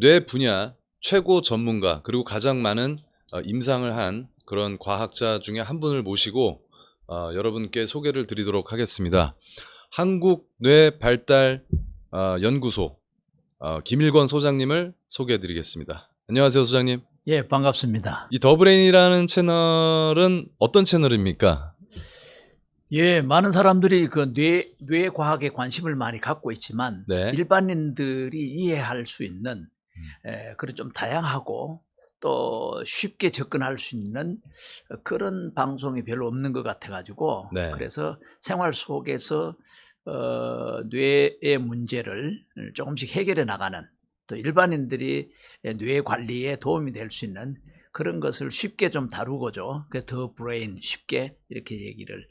뇌 분야 최고 전문가 그리고 가장 많은 임상을 한 그런 과학자 중에 한 분을 모시고 여러분께 소개를 드리도록 하겠습니다. 한국뇌발달연구소 김일권 소장님을 소개해 드리겠습니다. 안녕하세요, 소장님. 예, 반갑습니다. 이 더브레인이라는 채널은 어떤 채널입니까? 예, 많은 사람들이 그 뇌 과학에 관심을 많이 갖고 있지만 네. 일반인들이 이해할 수 있는 그런 좀 다양하고 또 쉽게 접근할 수 있는 그런 방송이 별로 없는 것 같아가지고 네. 그래서 생활 속에서 뇌의 문제를 조금씩 해결해 나가는 또 일반인들이 뇌 관리에 도움이 될 수 있는 그런 것을 쉽게 좀 다루고죠. 더 브레인 쉽게 이렇게 얘기를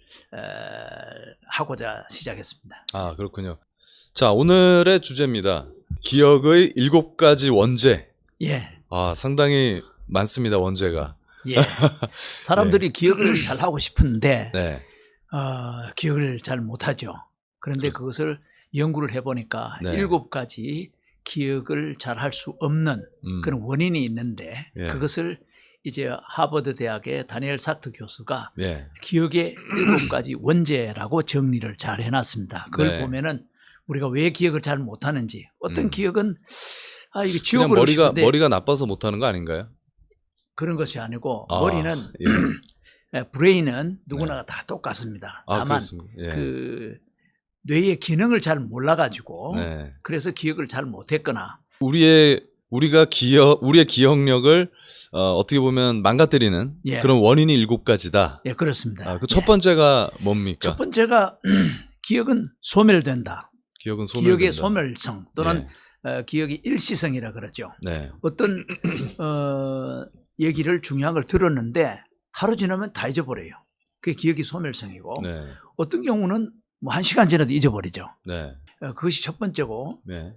하고자 시작했습니다. 아, 그렇군요. 자, 오늘의 주제입니다. 기억의 7가지 원죄. 예. 아, 상당히 많습니다, 원죄가. 예. 사람들이 기억을 잘 하고 싶은데 네. 기억을 잘 못하죠. 그런데 그것을 연구를 해보니까 네. 7가지 기억을 잘 할 수 없는 그런 원인이 있는데 예. 그것을 이제 하버드 대학의 다니엘 사트 교수가 예. 기억의 7가지 원죄라고 정리를 잘 해놨습니다. 그걸 네. 보면은 우리가 왜 기억을 잘 못하는지 어떤 기억은 이거 그냥 지워버리고 싶은데 머리가 나빠서 못하는 거 아닌가요? 그런 것이 아니고 머리는 예. 브레인은 누구나 다 똑같습니다. 다만 예. 그 뇌의 기능을 잘 몰라가지고 네. 그래서 기억을 잘 못했거나 우리의 기억력을 어떻게 보면 망가뜨리는 예. 그런 원인이 7가지다. 예, 그렇습니다. 그 첫 번째가 뭡니까? 첫 번째가 기억은 소멸된다. 기억은 소멸된다. 기억의 소멸성 또는 기억의 일시성이라 그러죠. 네. 어떤 얘기를 중요한 걸 들었는데 하루 지나면 다 잊어버려요. 그게 기억의 소멸성이고 네. 어떤 경우는 뭐 1시간 지나도 잊어버리죠. 네. 그것이 첫 번째고 네.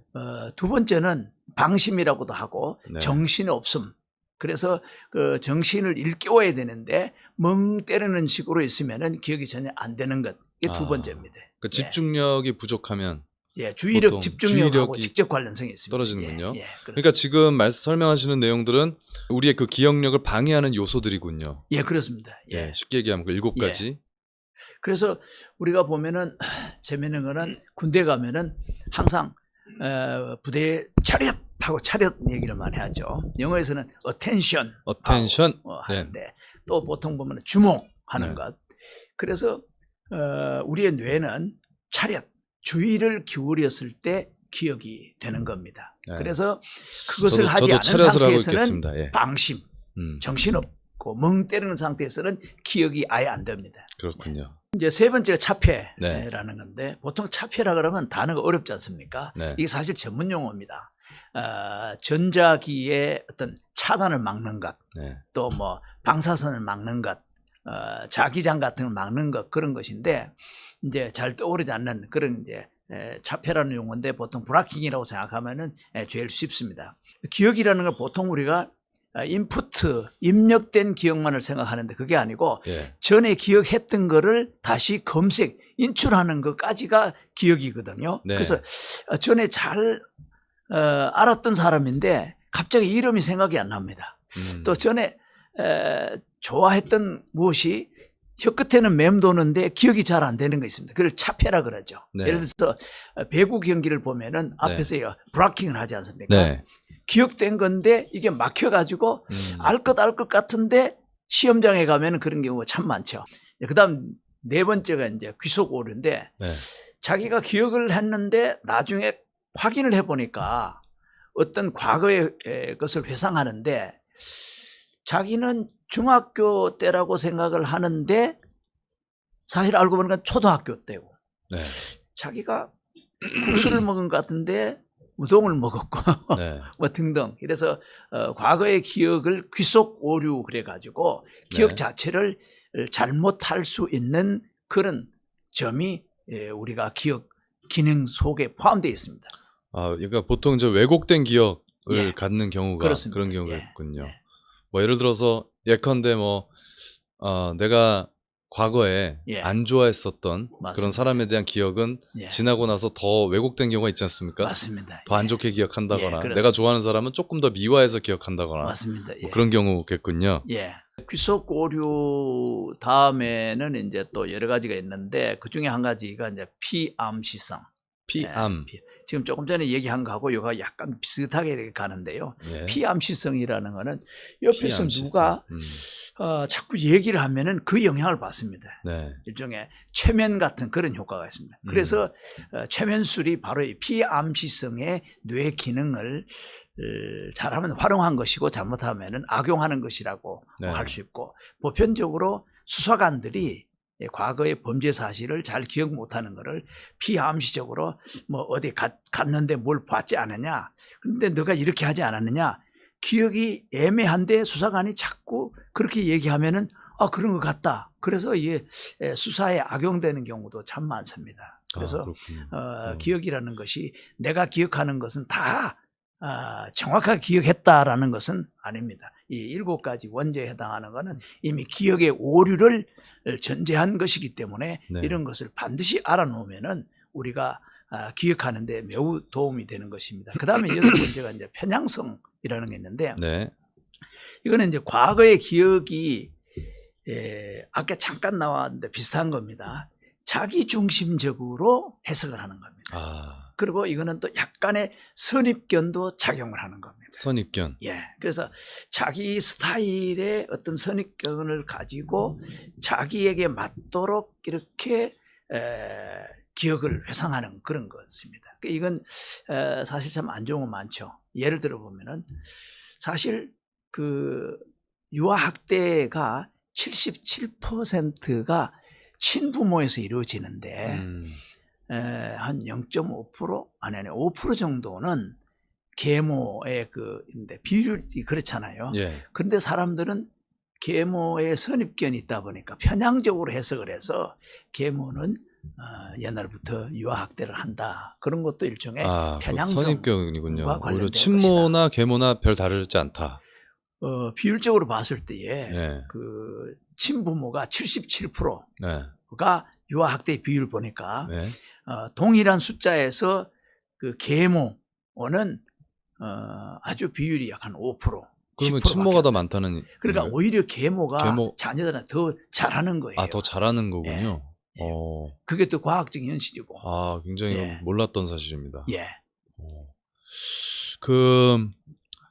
두 번째는 방심이라고도 하고 네. 정신이 없음. 그래서 그 정신을 일깨워야 되는데 멍 때리는 식으로 있으면은 기억이 전혀 안 되는 것. 이게 두 번째입니다. 그 집중력이 부족하면 주의력, 집중력하고 주의력이 직접 관련성이 있습니다. 떨어지는군요. 그렇습니다. 그러니까 지금 설명하시는 내용들은 우리의 그 기억력을 방해하는 요소들이군요. 예, 그렇습니다. 예, 쉽게 얘기하면 그 7가지. 그래서 우리가 보면은 재미있는 거는 군대 가면은 항상 부대에 차렷 하고 차렷 얘기를 많이 하죠. 영어에서는 attention 하는데 또 보통 보면 주목하는 것. 그래서 우리의 뇌는 차렷, 주의를 기울였을 때 기억이 되는 겁니다. 네. 그래서 그것을 하지 않은 상태에서는 방심, 정신없고 멍 때리는 상태에서는 기억이 아예 안 됩니다. 그렇군요. 이제 세 번째가 차폐라는 건데 보통 차폐라 그러면 단어가 어렵지 않습니까? 이게 사실 전문 용어입니다. 전자기의 어떤 차단을 막는 것, 또 뭐 방사선을 막는 것, 자기장 같은 걸 막는 것 그런 것인데 이제 잘 떠오르지 않는 그런 이제 차폐라는 용어인데 보통 브라킹이라고 생각하면은 제일 쉽습니다. 기억이라는 걸 보통 우리가 인푸트, 입력된 기억만을 생각하는데 그게 아니고 전에 기억했던 거를 다시 검색, 인출하는 것까지가 기억이거든요. 그래서 전에 잘 알았던 사람인데 갑자기 이름이 생각이 안 납니다. 또 전에 좋아했던 무엇이 혀끝에는 맴도는데 기억이 잘 안 되는 거 있습니다. 그걸 차폐라 그러죠. 예를 들어서 배구 경기를 보면은 앞에서 브라킹을 하지 않습니까? 기억된 건데 이게 막혀가지고 알 것 같은데 시험장에 가면 그런 경우가 참 많죠. 그 다음 네 번째가 이제 귀속 오류인데 자기가 기억을 했는데 나중에 확인을 해보니까 어떤 과거의 것을 회상하는데 자기는 중학교 때라고 생각을 하는데 사실 알고 보니까 초등학교 때고 자기가 국수를 먹은 것 같은데 우동을 먹었고 뭐 등등 이래서 과거의 기억을 귀속 오류 그래가지고 기억 자체를 잘못할 수 있는 그런 점이 우리가 기억 기능 속에 포함되어 있습니다. 그러니까 보통 왜곡된 기억을 갖는 경우가 그렇습니다. 그런 경우가 있군요. 뭐 예를 들어서 예컨대 내가 과거에 예. 안 좋아했었던 맞습니다. 그런 사람에 대한 기억은 예. 지나고 나서 더 왜곡된 경우가 있지 않습니까? 맞습니다. 더 안 예. 좋게 기억한다거나 예, 그렇습니다. 내가 좋아하는 사람은 조금 더 미화해서 기억한다거나 맞습니다. 예. 뭐 그런 경우겠군요. 예. 귀속 오류 다음에는 이제 또 여러 가지가 있는데 그 중에 한 가지가 이제 피암시성. 피암. 예. 지금 조금 전에 얘기한 거하고 이거 약간 비슷하게 가는데요. 예. 피암시성이라는 거는 옆에서 피암시성. 누가 자꾸 얘기를 하면은 그 영향을 받습니다. 네. 일종의 최면 같은 그런 효과가 있습니다. 그래서 최면술이 바로 이 피암시성의 뇌 기능을 잘하면 활용한 것이고 잘못하면 악용하는 것이라고 네. 할 수 있고, 보편적으로 수사관들이 과거의 범죄 사실을 잘 기억 못하는 것을 피암시적으로 뭐 어디 갔는데 뭘 봤지 않느냐, 그런데 너가 이렇게 하지 않았느냐, 기억이 애매한데 수사관이 자꾸 그렇게 얘기하면은 그런 것 같다. 그래서 이게 수사에 악용되는 경우도 참 많습니다. 그래서 기억이라는 것이 내가 기억하는 것은 다 정확하게 기억했다라는 것은 아닙니다. 이 7가지 원죄에 해당하는 것은 이미 기억의 오류를 전제한 것이기 때문에 네. 이런 것을 반드시 알아놓으면은 우리가 기억하는 데 매우 도움이 되는 것입니다. 그 다음에 6번째가 이제 편향성이라는 게 있는데, 네. 이거는 이제 과거의 기억이 아까 잠깐 나왔는데 비슷한 겁니다. 자기 중심적으로 해석을 하는 겁니다. 그리고 이거는 또 약간의 선입견도 작용을 하는 겁니다. 선입견. 예. 그래서 자기 스타일의 어떤 선입견을 가지고 자기에게 맞도록 이렇게 기억을 회상하는 그런 것입니다. 이건 사실 참 안 좋은 거 많죠. 예를 들어 보면은 사실 그 유아학대가 77%가 친부모에서 이루어지는데 한 0.5% 아니 5% 정도는 계모의 근데 비율이 그렇잖아요. 예. 그런데 사람들은 계모의 선입견이 있다 보니까 편향적으로 해석을 해서 계모는 옛날부터 유아학대를 한다. 그런 것도 일종의 편향성과 선입견이군요. 오히려 관련된 친모나 것이다. 계모나 별 다르지 않다. 비율적으로 봤을 때에 네. 그 친부모가 77%가 네. 유아학대의 비율 보니까 네. 동일한 숫자에서 그 계모는 아주 비율이 약 한 5%. 그러면 친모가 더 많다는. 그러니까 오히려 계모가 계모. 자녀들한테 더 잘하는 거예요. 더 잘하는 거군요. 예. 그게 또 과학적인 현실이고. 굉장히 몰랐던 사실입니다. 예.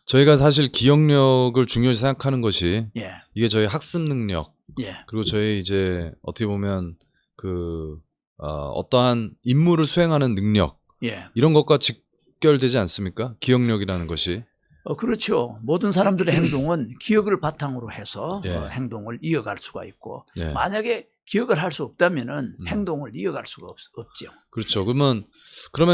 저희가 사실 기억력을 중요시 생각하는 것이 이게 저희 학습 능력, 그리고 저희 이제 어떻게 보면 어떠한 임무를 수행하는 능력, 이런 것과 직결되지 않습니까? 기억력이라는 것이. 그렇죠. 모든 사람들의 행동은 기억을 바탕으로 해서 행동을 이어갈 수가 있고, 만약에 기억을 할 수 없다면은 행동을 이어갈 수가 없죠. 그렇죠. 그러면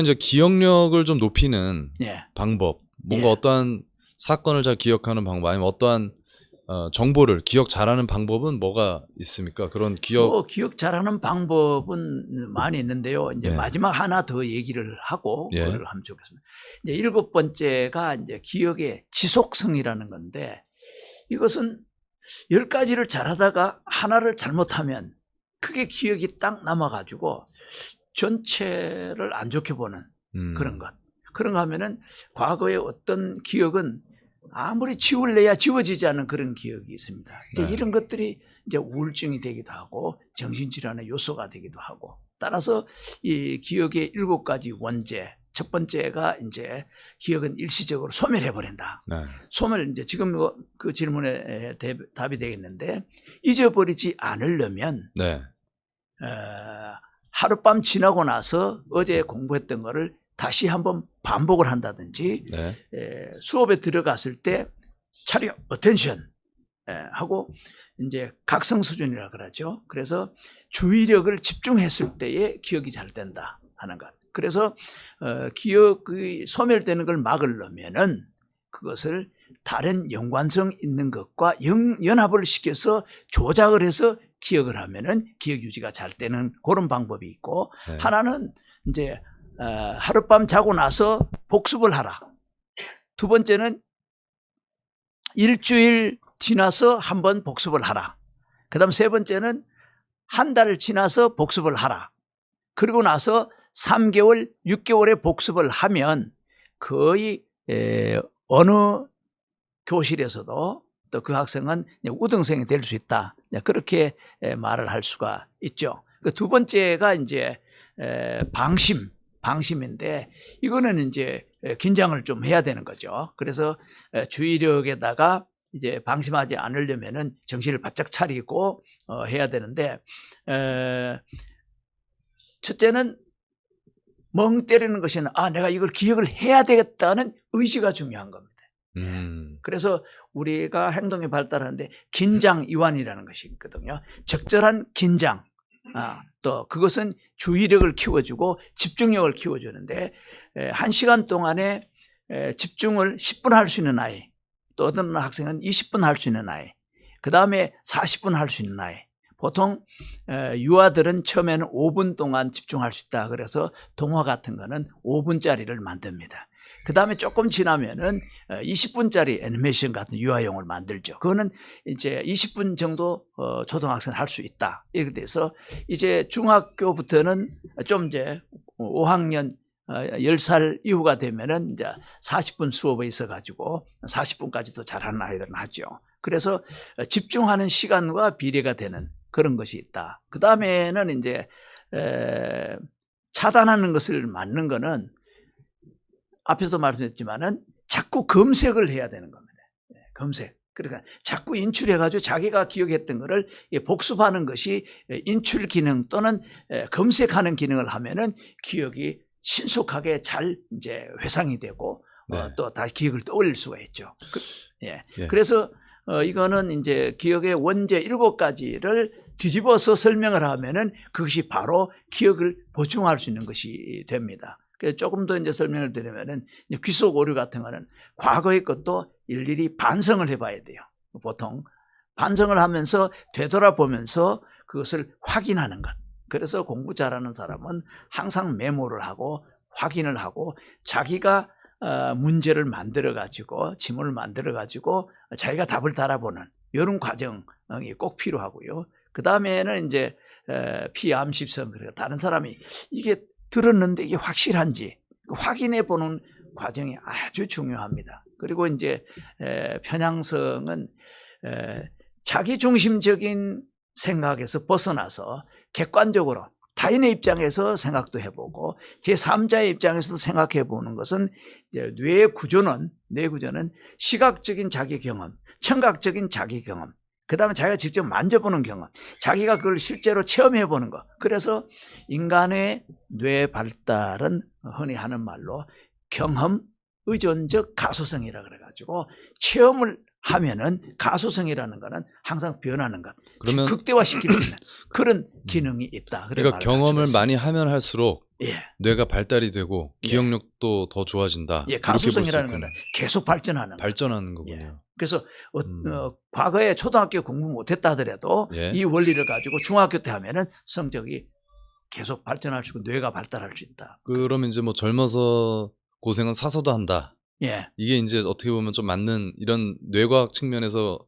이제 기억력을 좀 높이는 방법, 뭔가 어떠한 사건을 잘 기억하는 방법, 아니면 어떠한 정보를 기억 잘하는 방법은 뭐가 있습니까? 그런 기억 잘하는 방법은 많이 있는데요. 이제 마지막 하나 더 얘기를 하고 그걸 하면 좋겠습니다. 이제 7번째가 이제 기억의 지속성이라는 건데, 이것은 10가지를 잘하다가 하나를 잘못하면 그게 기억이 딱 남아가지고 전체를 안 좋게 보는 그런 것. 그런가 하면은 과거의 어떤 기억은 아무리 지울래야 지워지지 않는 그런 기억이 있습니다. 이제 이런 것들이 이제 우울증이 되기도 하고 정신질환의 요소가 되기도 하고, 따라서 이 기억의 7가지 원죄, 첫 번째가 이제 기억은 일시적으로 소멸해버린다. 소멸, 이제 지금 그 질문에 답이 되겠는데, 잊어버리지 않으려면 하룻밤 지나고 나서 어제 공부했던 거를 다시 한번 반복을 한다든지, 수업에 들어갔을 때 차렷, 어텐션 하고 이제 각성 수준이라 그러죠. 그래서 주의력을 집중했을 때에 기억이 잘 된다 하는 것. 그래서 기억이 소멸되는 걸 막으려면은 그것을 다른 연관성 있는 것과 연합을 시켜서 조작을 해서 기억을 하면은 기억 유지가 잘 되는 그런 방법이 있고, 하나는 이제 하룻밤 자고 나서 복습을 하라. 두 번째는 일주일 지나서 한번 복습을 하라. 그 다음 세 번째는 한 달 지나서 복습을 하라. 그리고 나서 3개월, 6개월에 복습을 하면 거의 어느 교실에서도 또 그 학생은 우등생이 될 수 있다. 그렇게 말을 할 수가 있죠. 그 두 번째가 이제 방심인데 이거는 이제 긴장을 좀 해야 되는 거죠. 그래서 주의력에다가 이제 방심하지 않으려면은 정신을 바짝 차리고 해야 되는데 첫째는 멍 때리는 것이 아니라 내가 이걸 기억을 해야 되겠다는 의지가 중요한 겁니다. 그래서 우리가 행동이 발달하는데 긴장 이완이라는 것이 있거든요. 적절한 긴장. 또 그것은 주의력을 키워주고 집중력을 키워주는데 1시간 동안에 집중을 10분 할 수 있는 아이, 또 어떤 학생은 20분 할 수 있는 아이, 그 다음에 40분 할 수 있는 아이. 보통 유아들은 처음에는 5분 동안 집중할 수 있다. 그래서 동화 같은 거는 5분짜리를 만듭니다. 그 다음에 조금 지나면은 20분짜리 애니메이션 같은 유아용을 만들죠. 그거는 이제 20분 정도 초등학생 할 수 있다. 이렇게 돼서 이제 중학교부터는 좀 이제 5학년 10살 이후가 되면은 이제 40분 수업에 있어가지고 40분까지도 잘하는 아이들은 하죠. 그래서 집중하는 시간과 비례가 되는 그런 것이 있다. 그 다음에는 이제 차단하는 것을 막는 거는 앞에서도 말씀드렸지만은 자꾸 검색을 해야 되는 겁니다. 검색. 그러니까 자꾸 인출해가지고 자기가 기억했던 거를 복습하는 것이 인출 기능 또는 검색하는 기능을 하면은 기억이 신속하게 잘 이제 회상이 되고 또 다시 기억을 떠올릴 수가 있죠. 그래서 이거는 이제 기억의 원죄 7가지를 뒤집어서 설명을 하면은 그것이 바로 기억을 보충할 수 있는 것이 됩니다. 그래서 조금 더 이제 설명을 드리면은 귀속 오류 같은 거는 과거의 것도 일일이 반성을 해봐야 돼요. 보통 반성을 하면서 되돌아보면서 그것을 확인하는 것. 그래서 공부 잘하는 사람은 항상 메모를 하고 확인을 하고 자기가 문제를 만들어 가지고 지문을 만들어 가지고 자기가 답을 달아보는 이런 과정이 꼭 필요하고요. 그 다음에는 이제 피암십성, 다른 사람이 이게 들었는데 이게 확실한지 확인해 보는 과정이 아주 중요합니다. 그리고 이제 편향성은 자기 중심적인 생각에서 벗어나서 객관적으로 타인의 입장에서 생각도 해보고 제3자의 입장에서도 생각해 보는 것은 이제 뇌 구조는 시각적인 자기 경험, 청각적인 자기 경험, 그 다음에 자기가 직접 만져보는 경험, 자기가 그걸 실제로 체험해 보는 것. 그래서 인간의 뇌 발달은 흔히 하는 말로 경험 의존적 가소성이라 그래가지고 체험을 하면은 가소성이라는 거는 항상 변하는 것, 그러면 극대화시킬 수 있는 그런 기능이 있다. 그러니까 경험을 많이 하면 할수록 뇌가 발달이 되고 기억력도 더 좋아진다. 가소성이라는 거는 계속 발전하는 거군요. 그래서 과거에 초등학교 공부 못했다 하더라도 이 원리를 가지고 중학교 때 하면은 성적이 계속 발전할 수 있고 뇌가 발달할 수 있다. 그러면 이제 뭐 젊어서 고생은 사서도 한다. 이게 이제 어떻게 보면 좀 맞는 이런 뇌과학 측면에서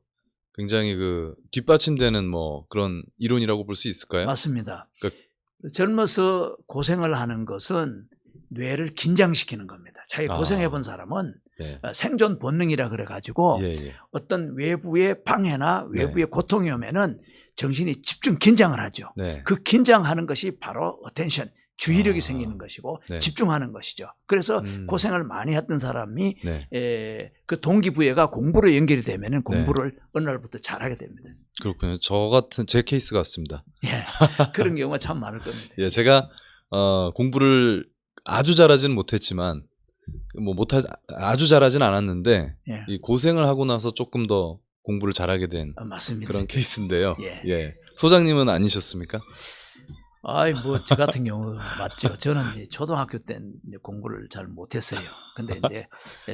굉장히 그 뒷받침되는 뭐 그런 이론이라고 볼 수 있을까요? 맞습니다. 그러니까 젊어서 고생을 하는 것은 뇌를 긴장시키는 겁니다. 자기 고생해 본 사람은 생존 본능이라 그래가지고 어떤 외부의 방해나 외부의 고통이 오면은 정신이 집중 긴장을 하죠. 그 긴장하는 것이 바로 어텐션, 주의력이 생기는 것이고 집중하는 것이죠. 그래서 고생을 많이 했던 사람이 그 동기부여가 공부로 연결이 되면은 공부를 어느 날부터 잘하게 됩니다. 그렇군요. 저 같은 제 케이스 같습니다. 그런 경우가 참 많을 겁니다. 제가 공부를 아주 잘하지는 못했지만 아주 잘하지는 않았는데 이 고생을 하고 나서 조금 더 공부를 잘하게 된 맞습니다. 그런 케이스인데요. 소장님은 아니셨습니까? 저 같은 경우 맞죠. 저는 초등학교 때 공부를 잘 못했어요. 근데 이제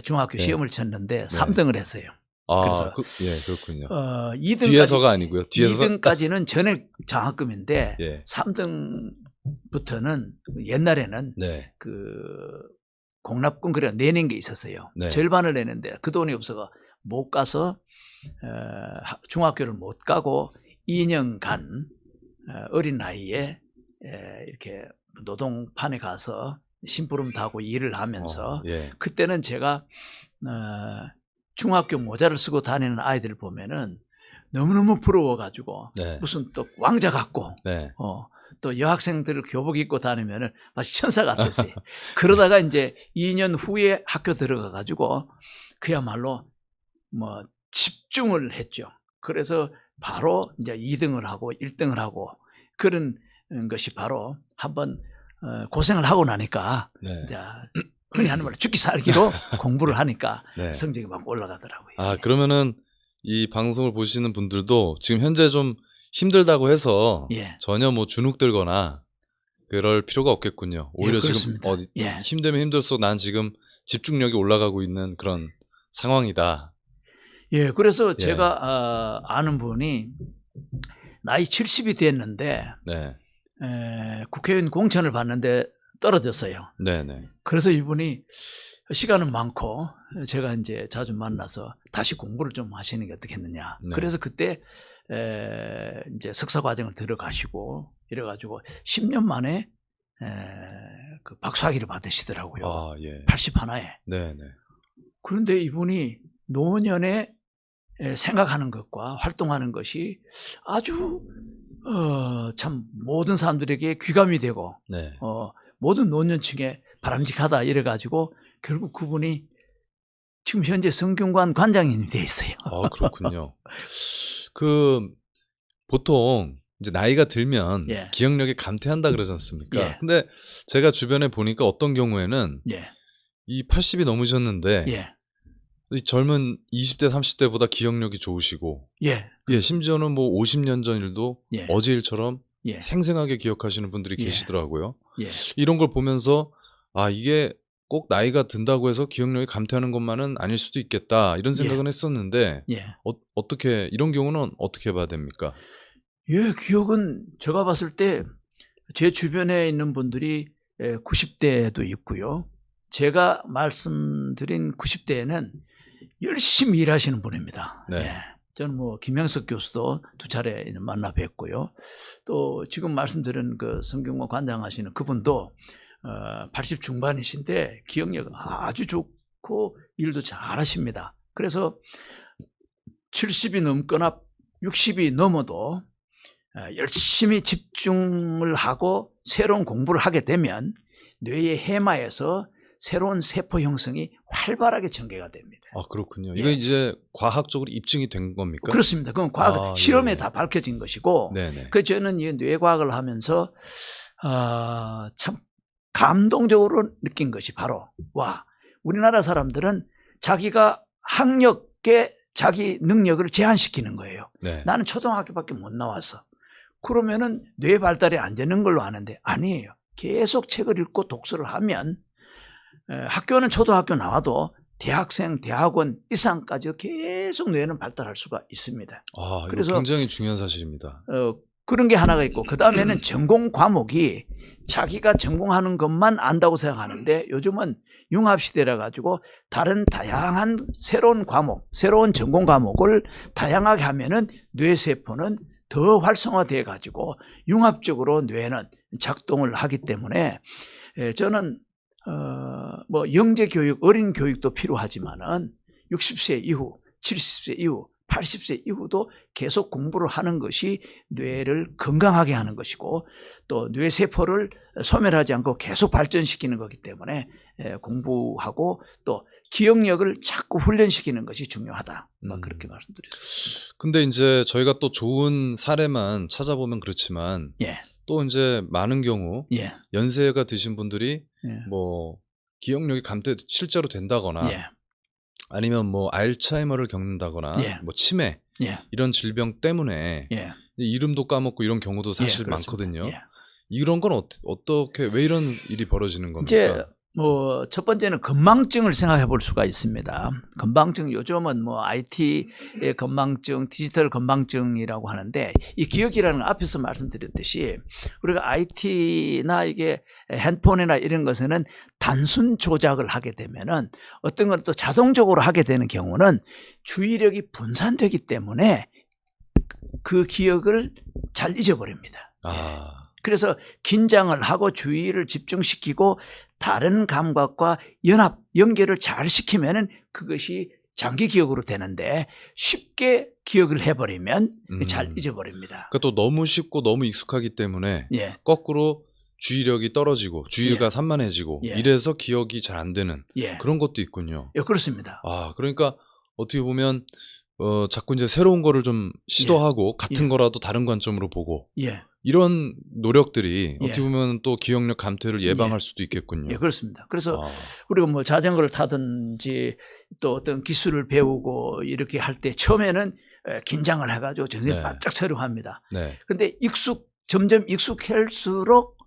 중학교 시험을 쳤는데 3등을 했어요. 그래서 그렇군요. 2등까지, 뒤에서가 아니고요. 2등까지는 전액 장학금인데 3등부터는 옛날에는 그 공납금 그래 내는 게 있었어요. 절반을 내는데 그 돈이 없어서 못 가서 중학교를 못 가고 2년간 어린 나이에 이렇게 노동판에 가서 심부름 타고 일을 하면서 예. 그때는 제가 중학교 모자를 쓰고 다니는 아이들을 보면은 너무너무 부러워가지고 네. 무슨 또 왕자 같고 네. 또 여학생들을 교복 입고 다니면은 마치 천사 같았어요. 그러다가 이제 2년 후에 학교 들어가가지고 그야말로 뭐 집중을 했죠. 그래서 바로 이제 2등을 하고 1등을 하고 그런 것이 바로 한번 고생을 하고 나니까 네. 이제 흔히 하는 말로 죽기 살기로 공부를 하니까 네. 성적이 막 올라가더라고요. 아, 그러면은 이 방송을 보시는 분들도 지금 현재 좀 힘들다고 해서 예. 전혀 뭐 주눅들거나 그럴 필요가 없겠군요. 오히려 예, 지금 그렇습니다. 예. 힘들면 힘들수록 난 지금 집중력이 올라가고 있는 그런 상황이다. 예, 그래서 예. 제가 아는 분이 나이 70이 됐는데 네. 국회의원 공천을 받는데 떨어졌어요. 네네. 그래서 이분이 시간은 많고 제가 이제 자주 만나서 다시 공부를 좀 하시는 게 어떻겠느냐. 네. 그래서 그때 이제 석사 과정을 들어가시고 이래가지고 10년 만에 그 박사학위를 받으시더라고요. 아, 예. 81에. 네네. 그런데 이분이 노년에 생각하는 것과 활동하는 것이 아주 참 모든 사람들에게 귀감이 되고 네. 모든 노년층에 바람직하다 이래가지고 결국 그분이 지금 현재 성균관 관장님이 돼 있어요. 아, 그렇군요. 보통 이제 나이가 들면 예. 기억력이 감퇴한다 그러지 않습니까? 예. 근데 제가 주변에 보니까 어떤 경우에는 예. 이 80이 넘으셨는데 예. 이 젊은 20대, 30대보다 기억력이 좋으시고 예. 예, 심지어는 뭐 50년 전 일도 예. 어제 일처럼 예. 생생하게 기억하시는 분들이 예. 계시더라고요. 예. 이런 걸 보면서 아, 이게 꼭 나이가 든다고 해서 기억력이 감퇴하는 것만은 아닐 수도 있겠다 이런 생각은 했었는데 예. 어떻게 이런 경우는 어떻게 봐야 됩니까? 예, 기억은 제가 봤을 때 제 주변에 있는 분들이 90대도 있고요. 제가 말씀드린 90대에는 열심히 일하시는 분입니다. 네. 예. 저는 뭐 김영석 교수도 2차례 만나 뵀고요. 또 지금 말씀드린 그 성균관 관장하시는 그분도 80 중반이신데 기억력 아주 좋고 일도 잘하십니다. 그래서 70이 넘거나 60이 넘어도 열심히 집중을 하고 새로운 공부를 하게 되면 뇌의 해마에서 새로운 세포 형성이 활발하게 전개가 됩니다. 아, 그렇군요. 예. 이거 이제 과학적으로 입증이 된 겁니까? 그렇습니다. 그건 과학 실험에 예. 다 밝혀진 것이고, 네네. 그 저는 이 뇌과학을 하면서 참 감동적으로 느낀 것이 바로 와, 우리나라 사람들은 자기가 학력에 자기 능력을 제한시키는 거예요. 네. 나는 초등학교밖에 못 나왔어. 그러면은 뇌 발달이 안 되는 걸로 아는데 아니에요. 계속 책을 읽고 독서를 하면 학교는 초등학교 나와도 대학생, 대학원 이상까지 계속 뇌는 발달할 수가 있습니다. 아, 그래서 이거 굉장히 중요한 사실입니다. 그런 게 하나가 있고 그 다음에는 전공 과목이 자기가 전공하는 것만 안다고 생각하는데 요즘은 융합시대라 가지고 다른 다양한 새로운 과목, 새로운 전공 과목을 다양하게 하면은 뇌세포는 더 활성화돼 가지고 융합적으로 뇌는 작동을 하기 때문에 저는 뭐 영재 교육, 어린 교육도 필요하지만은 60세 이후, 70세 이후, 80세 이후도 계속 공부를 하는 것이 뇌를 건강하게 하는 것이고 또 뇌세포를 소멸하지 않고 계속 발전시키는 거기 때문에 공부하고 또 기억력을 자꾸 훈련시키는 것이 중요하다. 그렇게 말씀드렸습니다. 근데 이제 저희가 또 좋은 사례만 찾아보면 그렇지만 예. 또 이제 많은 경우 예. 연세가 드신 분들이 예. 뭐 기억력이 감퇴 실제로 된다거나 예. 아니면 뭐 알츠하이머를 겪는다거나 예. 뭐 치매 예. 이런 질병 때문에 예. 이름도 까먹고 이런 경우도 사실 예, 많거든요. 예. 이런 건 어떻게 왜 이런 일이 벌어지는 겁니까? 이제 뭐 첫 번째는 건망증을 생각해 볼 수가 있습니다. 건망증 요즘은 뭐 IT의 건망증, 디지털 건망증이라고 하는데 이 기억이라는 건 앞에서 말씀드렸듯이 우리가 IT나 이게 핸드폰이나 이런 것에는 단순 조작을 하게 되면은 어떤 건 또 자동적으로 하게 되는 경우는 주의력이 분산되기 때문에 그 기억을 잘 잊어버립니다. 아. 그래서 긴장을 하고 주의를 집중시키고 다른 감각과 연결을 잘 시키면은 그것이 장기 기억으로 되는데 쉽게 기억을 해버리면 잘 잊어버립니다. 그러니까 또 너무 쉽고 너무 익숙하기 때문에 예. 거꾸로 주의력이 떨어지고 주의가 예. 산만해지고 예. 이래서 기억이 잘 안 되는 예. 그런 것도 있군요. 예, 그렇습니다. 아, 그러니까 어떻게 보면 자꾸 이제 새로운 거를 좀 시도하고 같은 예. 거라도 다른 관점으로 보고 예. 이런 노력들이 예. 어떻게 보면 또 기억력 감퇴를 예방할 수도 있겠군요. 예, 그렇습니다. 그래서 아. 우리가 뭐 자전거를 타든지 또 어떤 기술을 배우고 이렇게 할 때 처음에는 긴장을 해가지고 정신이 네. 바짝 서려 합니다. 네. 근데 점점 익숙할수록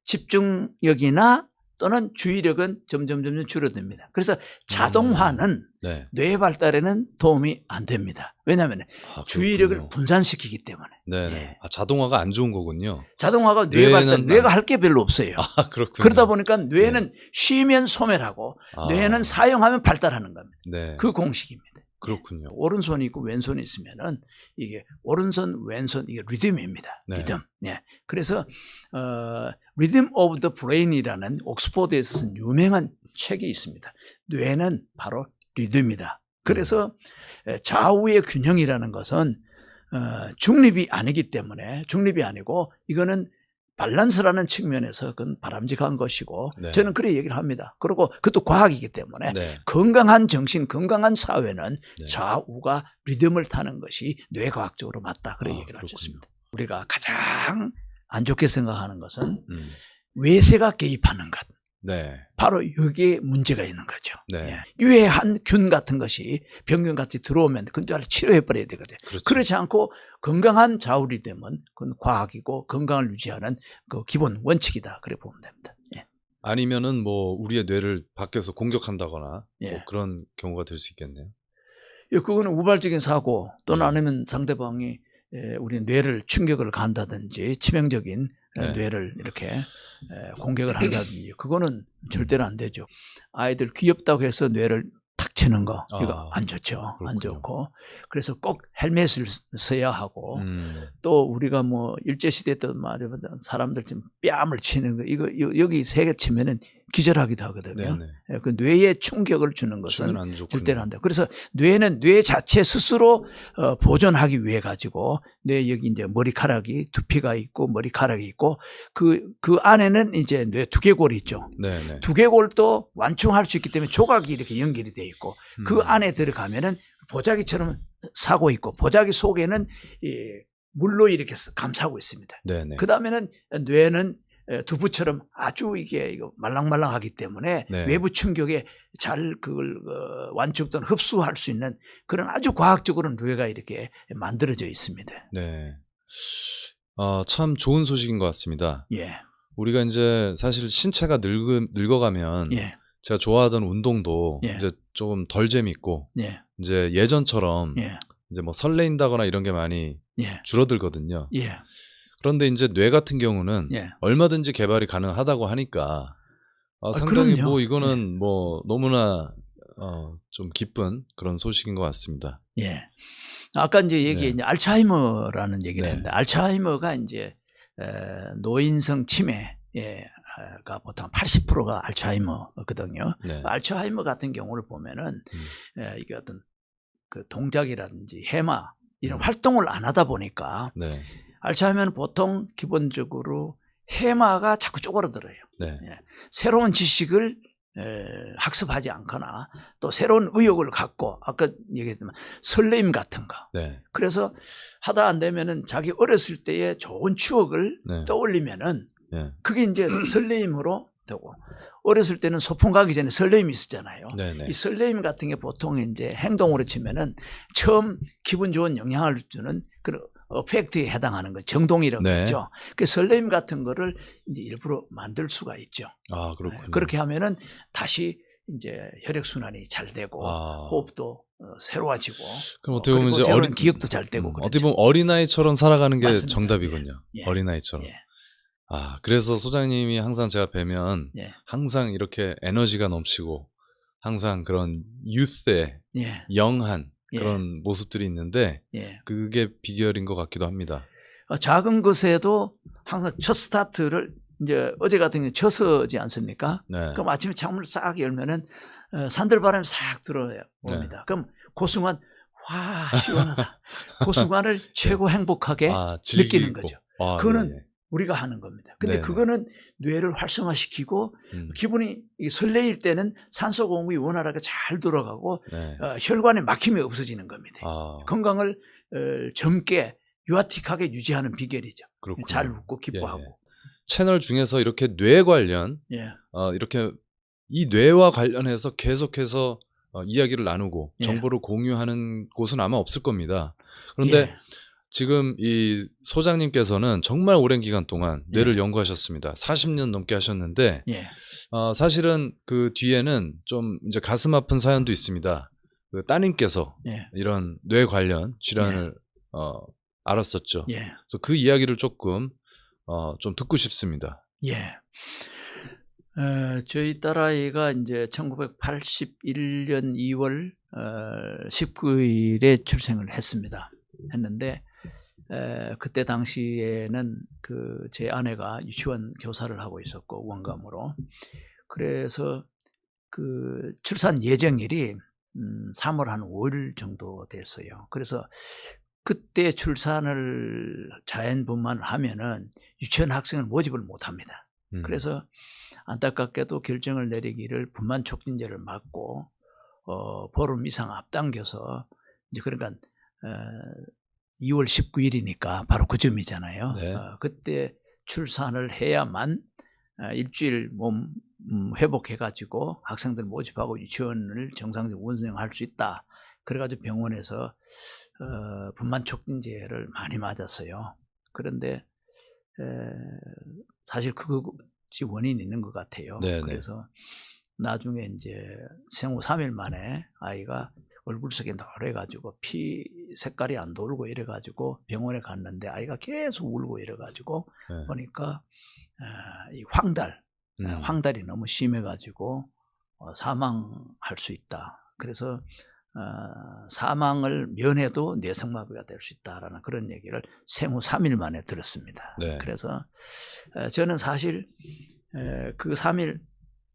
집중력이나 또는 주의력은 점점 줄어듭니다. 그래서 자동화는 네. 뇌 발달에는 도움이 안 됩니다. 왜냐하면 주의력을 분산시키기 때문에. 네. 예. 아, 자동화가 안 좋은 거군요. 자동화가 뇌 발달, 뇌가 할 게 별로 없어요. 아, 그렇군요. 그러다 보니까 뇌는 쉬면 소멸하고 뇌는 사용하면 발달하는 겁니다. 네. 그 공식입니다. 그렇군요. 오른손이 있고 왼손이 있으면은 이게 오른손 왼손 이게 리듬입니다. 네. 리듬. 예. 그래서 리듬 오브 더 브레인이라는 옥스포드에서 쓴 유명한 책이 있습니다. 뇌는 바로 리듬이다. 그래서 좌우의 균형이라는 것은 중립이 아니기 때문에 중립이 아니고 이거는 밸런스라는 측면에서 그건 바람직한 것이고 네. 저는 그렇게 얘기를 합니다. 그리고 그것도 과학이기 때문에 네. 건강한 정신, 건강한 사회는 네. 좌우가 리듬을 타는 것이 뇌과학적으로 맞다. 그런 얘기를 그렇군요. 하셨습니다. 우리가 가장 안 좋게 생각하는 것은 음. 외세가 개입하는 것. 네. 바로 여기에 문제가 있는 거죠. 네. 예. 유해한 균 같은 것이 병균같이 들어오면 그걸 치료해버려야 되거든요. 그렇죠. 그렇지 않고 건강한 좌우 리듬은 그건 과학이고 건강을 유지하는 그 기본 원칙이다. 그래 보면 됩니다. 예. 아니면은 뭐 우리의 뇌를 밖에서 공격한다거나 예. 뭐 그런 경우가 될 수 있겠네요. 예, 그거는 우발적인 사고 또는 네. 아니면 상대방이 우리 뇌를 충격을 간다든지 치명적인 네. 뇌를 이렇게 공격을 한다든지 그거는 절대로 안 되죠. 아이들 귀엽다고 해서 뇌를 탁 치는 거 이거 안 좋죠. 그렇군요. 안 좋고 그래서 꼭 헬멧을 써야 하고 음. 또 우리가 뭐 일제시대 때 말하면 사람들 지금 뺨을 치는 거 이거 여기 세 개 치면은 기절하기도 하거든요. 네네. 그 뇌에 충격을 주는 것은 안 좋군요. 절대로 안 돼요. 그래서 뇌는 뇌 자체 스스로 보존하기 위해 가지고 뇌 여기 이제 머리카락이 두피가 있고 머리카락이 있고 그 안에는 이제 뇌 두개골이 있죠. 네네. 두개골도 완충할 수 있기 때문에 조각이 이렇게 연결이 돼 있고 그 안에 들어가면은 보자기처럼 사고 있고 보자기 속에는 물로 이렇게 감싸고 있습니다. 네네. 그 다음에는 뇌는 두부처럼 아주 이게 말랑말랑하기 때문에 네. 외부 충격에 잘 그걸 완충 또는 흡수할 수 있는 그런 아주 과학적으로는 뇌가 이렇게 만들어져 있습니다. 네. 참 좋은 소식인 것 같습니다. 예. 우리가 이제 사실 신체가 늙어가면 예. 제가 좋아하던 운동도 예. 이제 조금 덜 재밌고 예. 이제 예전처럼 예. 이제 뭐 설레인다거나 이런 게 많이 예. 줄어들거든요. 예. 그런데 이제 뇌 같은 경우는 예. 얼마든지 개발이 가능하다고 하니까 상당히 그럼요. 뭐 이거는 뭐 너무나 좀 기쁜 그런 소식인 것 같습니다. 예. 아까 이제 네. 이제 알츠하이머라는 얘기를 네. 했는데 알츠하이머가 이제 노인성 치매가 보통 80%가 알츠하이머거든요. 네. 알츠하이머 같은 경우를 보면은 이게 어떤 그 동작이라든지 해마 이런 활동을 안 하다 보니까 네. 알츠하이머는 보통 기본적으로 해마가 자꾸 쪼그라들어요. 네. 새로운 지식을 학습하지 않거나 또 새로운 의욕을 갖고 아까 얘기했지만 설레임 같은 거. 네. 그래서 하다 안 되면은 자기 어렸을 때의 좋은 추억을 네. 떠올리면은 네. 그게 이제 설레임으로 되고 어렸을 때는 소풍 가기 전에 설레임이 있었잖아요. 네네. 이 설레임 같은 게 보통 이제 행동으로 치면은 처음 기분 좋은 영향을 주는 그런 어펙트에 해당하는 거 정동이라고 네. 하죠. 그 설레임 같은 거를 이제 일부러 만들 수가 있죠. 아, 그렇군요. 그렇게 하면은 다시 이제 혈액 순환이 잘 되고 호흡도 새로워지고 그럼 어떻게 보면 이제 새로운 기억도 잘 되고 어떻게 보면 어린아이처럼 살아가는 게 맞습니다. 정답이군요. 예. 어린아이처럼. 예. 그래서 소장님이 항상 제가 뵈면 예. 항상 이렇게 에너지가 넘치고 항상 그런 유스의 예. 영한 예. 그런 모습들이 있는데 예. 그게 비결인 것 같기도 합니다. 작은 것에도 항상 첫 스타트를 이제 어제 같은 경우 쳐서지 않습니까? 네. 그럼 아침에 창문을 싹 열면은 산들바람이 싹 들어옵니다. 네. 그럼 그 순간 와 시원하다. 그 순간을 최고 행복하게 느끼는 거죠. 그거는 우리가 하는 겁니다. 근데 그거는 뇌를 활성화시키고 기분이 설레일 때는 산소 공급이 원활하게 잘 돌아가고 혈관에 막힘이 없어지는 겁니다. 건강을 젊게 유아틱하게 유지하는 비결이죠. 그렇군요. 잘 웃고 기뻐하고. 채널 중에서 이렇게 뇌 관련 이렇게 이 뇌와 관련해서 계속해서 이야기를 나누고 정보를 공유하는 곳은 아마 없을 겁니다. 그런데 지금 이 소장님께서는 정말 오랜 기간 동안 뇌를 연구하셨습니다. 40년 넘게 하셨는데 사실은 그 뒤에는 좀 이제 가슴 아픈 사연도 있습니다. 그 따님께서 이런 뇌 관련 질환을 알았었죠. 그래서 그 이야기를 조금 좀 듣고 싶습니다. 저희 딸아이가 이제 1981년 2월 19일에 출생을 했는데 그때 당시에는 그 제 아내가 유치원 교사를 하고 있었고 원감으로 그래서 그 출산 예정일이 3월 한 5일 정도 됐어요. 그래서 그때 출산을 자연분만을 하면은 유치원 학생을 모집을 못 합니다. 그래서 안타깝게도 결정을 내리기를 분만 촉진제를 맞고 보름 이상 앞당겨서 이제 그러니까 2월 19일이니까 바로 그 점이잖아요. 그때 출산을 해야만 일주일 몸 회복해가지고 학생들 모집하고 유치원을 정상적으로 운영할 수 있다. 그래가지고 병원에서 분만 촉진제를 많이 맞았어요. 그런데 사실 그것이 원인이 있는 것 같아요. 그래서 나중에 이제 생후 3일 만에 아이가 얼굴색이 노래가지고 피 색깔이 안 돌고 이래가지고 병원에 갔는데 아이가 계속 울고 이래가지고 보니까 이 황달이 너무 심해가지고 사망할 수 있다. 그래서 사망을 면해도 뇌성마비가 될 수 있다라는 그런 얘기를 생후 3일 만에 들었습니다. 그래서 저는 사실 그 3일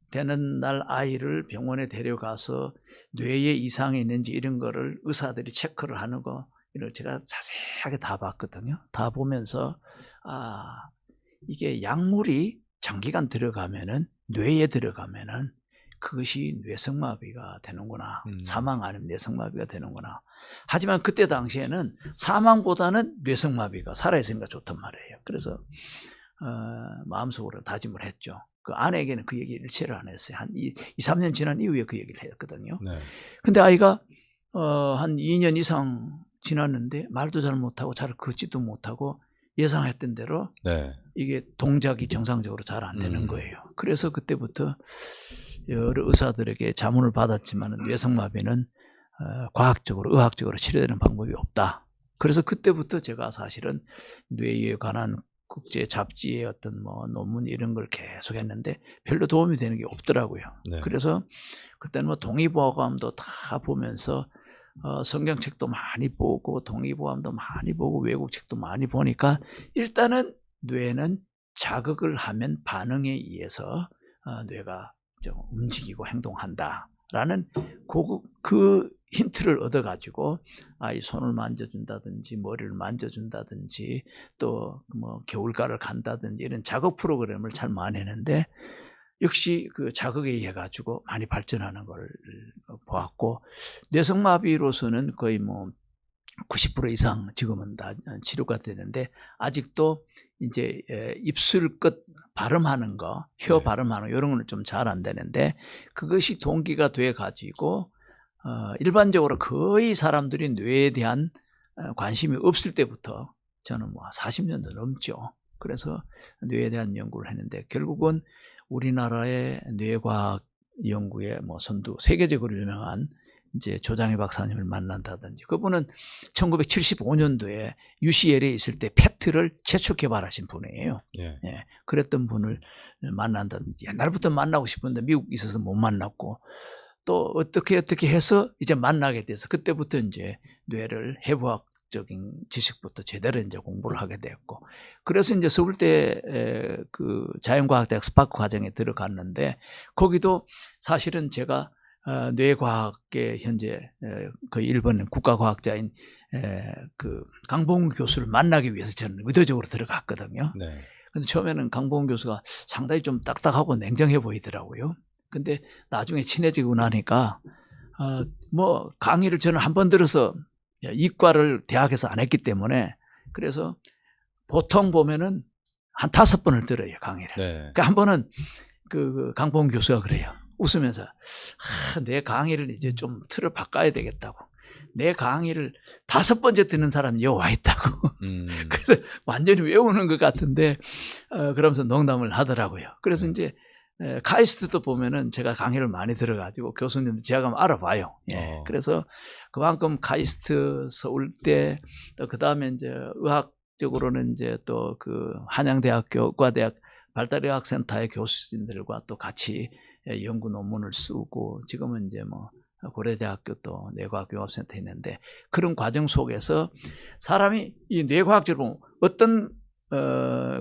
되는 날 아이를 병원에 데려가서 뇌에 이상이 있는지 이런 거를 의사들이 체크를 하는 거 이걸 제가 자세하게 다 봤거든요. 다 보면서 이게 약물이 장기간 들어가면은 뇌에 들어가면은 그것이 뇌성마비가 되는구나. 사망 아니면 뇌성마비가 되는구나. 하지만 그때 당시에는 사망보다는 뇌성마비가 살아있으니까 좋단 말이에요. 그래서 마음속으로 다짐을 했죠. 그 아내에게는 그 얘기 일체를 안 했어요. 한 2, 3년 지난 이후에 그 얘기를 했거든요. 근데 아이가 한 2년 이상 지났는데 말도 잘 못하고 잘 걷지도 못하고 예상했던 대로 이게 동작이 정상적으로 잘 안 되는 거예요. 그래서 그때부터 여러 의사들에게 자문을 받았지만 뇌성마비는 과학적으로 의학적으로 치료되는 방법이 없다. 그래서 그때부터 제가 사실은 뇌에 관한 국제 잡지의 어떤 뭐 논문 이런 걸 계속 했는데 별로 도움이 되는 게 없더라고요. 그래서 그때는 뭐 동의보감도 다 보면서 성경책도 많이 보고 동의보감도 많이 보고 외국 책도 많이 보니까 일단은 뇌는 자극을 하면 반응에 의해서 뇌가 좀 움직이고 행동한다라는 그 힌트를 얻어가지고 이 손을 만져준다든지 머리를 만져준다든지 또 뭐 겨울가를 간다든지 이런 자극 프로그램을 잘 많이 했는데 역시 그 자극에 의해 가지고 많이 발전하는 걸 보았고 뇌성마비로서는 거의 뭐 90% 이상 지금은 다 치료가 되는데 아직도 이제 입술 끝 발음하는 거, 혀 발음하는 거 이런 거는 좀 잘 안 되는데 그것이 동기가 돼 가지고 일반적으로 거의 사람들이 뇌에 대한 관심이 없을 때부터 저는 뭐 40년도 넘죠. 그래서 뇌에 대한 연구를 했는데 결국은 우리나라의 뇌과학 연구의 뭐 선두 세계적으로 유명한 이제 조장희 박사님을 만난다든지 그분은 1975년도에 UCLA에 있을 때 팩트를 최초 개발하신 분이에요. 그랬던 분을 만난다든지 옛날부터 만나고 싶은데 미국 있어서 못 만났고 또 어떻게 해서 이제 만나게 돼서 그때부터 이제 뇌를 해부학 과학적인 지식부터 제대로 이제 공부를 하게 됐고, 그래서 이제 서울대 그 자연과학대학 스파크 과정에 들어갔는데, 거기도 사실은 제가 뇌과학계 현재 거의 1번 국가과학자인 그 강봉우 교수를 만나기 위해서 저는 의도적으로 들어갔거든요. 네. 근데 처음에는 강봉우 교수가 상당히 좀 딱딱하고 냉정해 보이더라고요. 근데 나중에 친해지고 나니까 뭐 강의를 저는 한 번 들어서 이과를 대학에서 안 했기 때문에, 그래서 보통 보면은 한 5번을 들어요, 강의를. 네. 그러니까 한 번은 그 강봉우 교수가 그래요. 웃으면서 내 강의를 이제 좀 틀을 바꿔야 되겠다고. 내 강의를 5번째 듣는 사람이 여기 와 있다고. 그래서 완전히 외우는 것 같은데 그러면서 농담을 하더라고요. 그래서 이제 카이스트도 보면은 제가 강의를 많이 들어가지고 교수님도 제가 한번 알아봐요. 예. 그래서 그만큼 카이스트, 서울대, 또 그 다음에 이제 의학적으로는 이제 또 그 한양대학교 의과대학 발달의학센터의 교수진들과 또 같이 연구 논문을 쓰고, 지금은 이제 뭐 고려대학교 또 뇌과학융합센터 있는데, 그런 과정 속에서 사람이 이 뇌과학적으로 어떤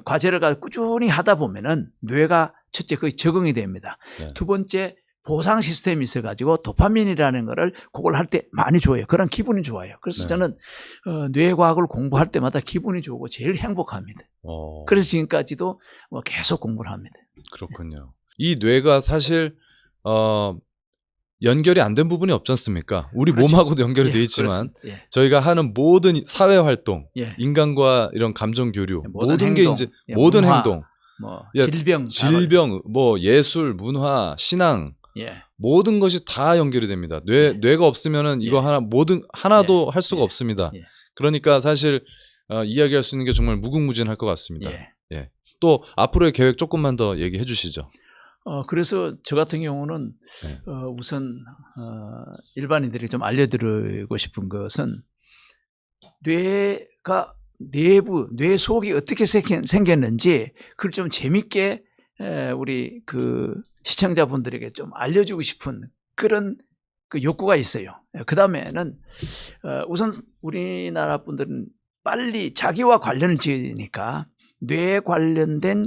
과제를 가지고 꾸준히 하다 보면은 뇌가 첫째 거의 적응이 됩니다. 네. 두 번째 보상 시스템이 있어가지고 도파민이라는 거를 그걸 할 때 많이 줘요. 그런 기분이 좋아요. 그래서 네. 저는 뇌과학을 공부할 때마다 기분이 좋고 제일 행복합니다. 그래서 지금까지도 계속 공부를 합니다. 그렇군요. 이 뇌가 사실 연결이 안 된 부분이 없지 않습니까? 우리 그렇죠. 몸하고도 연결이 돼 있지만 예. 저희가 하는 모든 사회 활동, 예. 인간과 이런 감정 교류, 모든 행동, 게 이제 모든 문화, 행동, 뭐 예, 질병, 뭐 예술, 문화, 신앙, 예. 모든 것이 다 연결이 됩니다. 뇌가 없으면은 이거 하나도 할 수가 없습니다. 예. 그러니까 사실 이야기할 수 있는 게 정말 무궁무진할 것 같습니다. 예. 또 앞으로의 계획 조금만 더 얘기해 주시죠. 그래서 저 같은 경우는 우선 일반인들이 좀 알려드리고 싶은 것은 뇌가 내부, 뇌 속이 어떻게 생겼는지 그걸 좀 재밌게 우리 그 시청자분들에게 좀 알려주고 싶은 그런 그 욕구가 있어요. 그 다음에는 우선 우리나라 분들은 빨리 자기와 관련을 지으니까 뇌 관련된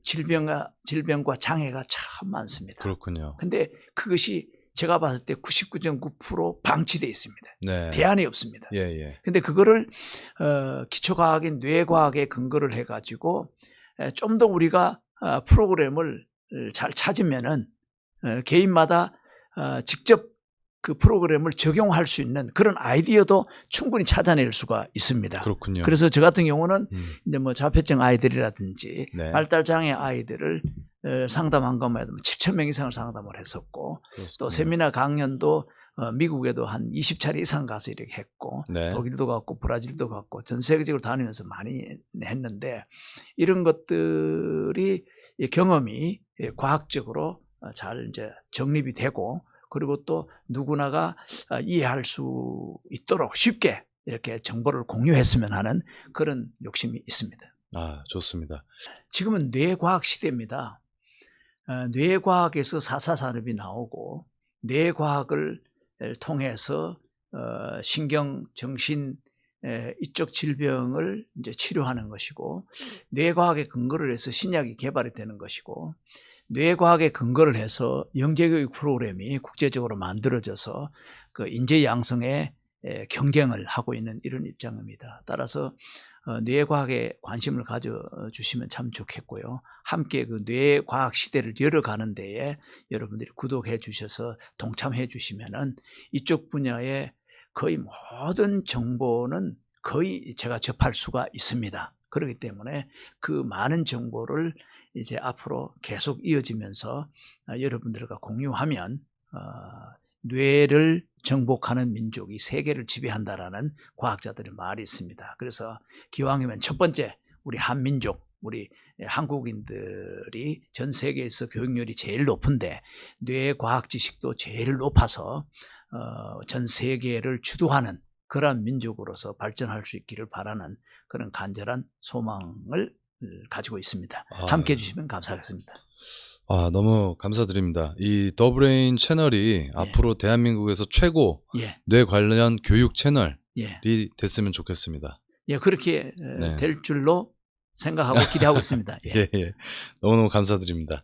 질병과 장애가 참 많습니다. 그렇군요. 근데 그것이 제가 봤을 때 99.9% 방치되어 있습니다. 네. 대안이 없습니다. 예. 근데 그거를 기초과학인 뇌과학에 근거를 해가지고 좀 더 우리가 프로그램을 잘 찾으면은 개인마다 직접 그 프로그램을 적용할 수 있는 그런 아이디어도 충분히 찾아낼 수가 있습니다. 그렇군요. 그래서 저 같은 경우는 이제 뭐 자폐증 아이들이라든지 네. 발달장애 아이들을 상담한 것만 해도 7,000명 이상을 상담을 했었고, 그렇습니다. 또 세미나 강연도 미국에도 한 20차례 이상 가서 이렇게 했고, 네. 독일도 갔고 브라질도 갔고 전 세계적으로 다니면서 많이 했는데, 이런 것들이 경험이 과학적으로 잘 이제 정립이 되고, 그리고 또 누구나가 이해할 수 있도록 쉽게 이렇게 정보를 공유했으면 하는 그런 욕심이 있습니다. 아, 좋습니다. 지금은 뇌과학 시대입니다. 뇌과학에서 4차 산업이 나오고, 뇌과학을 통해서 신경, 정신 이쪽 질병을 이제 치료하는 것이고, 뇌과학에 근거를 해서 신약이 개발이 되는 것이고, 뇌과학에 근거를 해서 영재교육 프로그램이 국제적으로 만들어져서 그 인재 양성에 경쟁을 하고 있는 이런 입장입니다. 따라서 뇌과학에 관심을 가져주시면 참 좋겠고요. 함께 그 뇌과학 시대를 열어가는 데에 여러분들이 구독해 주셔서 동참해 주시면은 이쪽 분야의 거의 모든 정보는 거의 제가 접할 수가 있습니다. 그렇기 때문에 그 많은 정보를 이제 앞으로 계속 이어지면서 여러분들과 공유하면 뇌를 정복하는 민족이 세계를 지배한다라는 과학자들의 말이 있습니다. 그래서 기왕이면 첫 번째 우리 한민족, 우리 한국인들이 전 세계에서 교육열이 제일 높은데 뇌과학 지식도 제일 높아서 전 세계를 주도하는 그러한 민족으로서 발전할 수 있기를 바라는 그런 간절한 소망을 가지고 있습니다. 함께해 주시면 감사하겠습니다. 너무 감사드립니다. 이 더브레인 채널이 앞으로 대한민국에서 최고 뇌 관련 교육 채널, 예. 됐으면 좋겠습니다. 예, 그렇게 될 줄로 생각하고 기대하고 있습니다. 예. 예, 예. 너무너무 감사드립니다.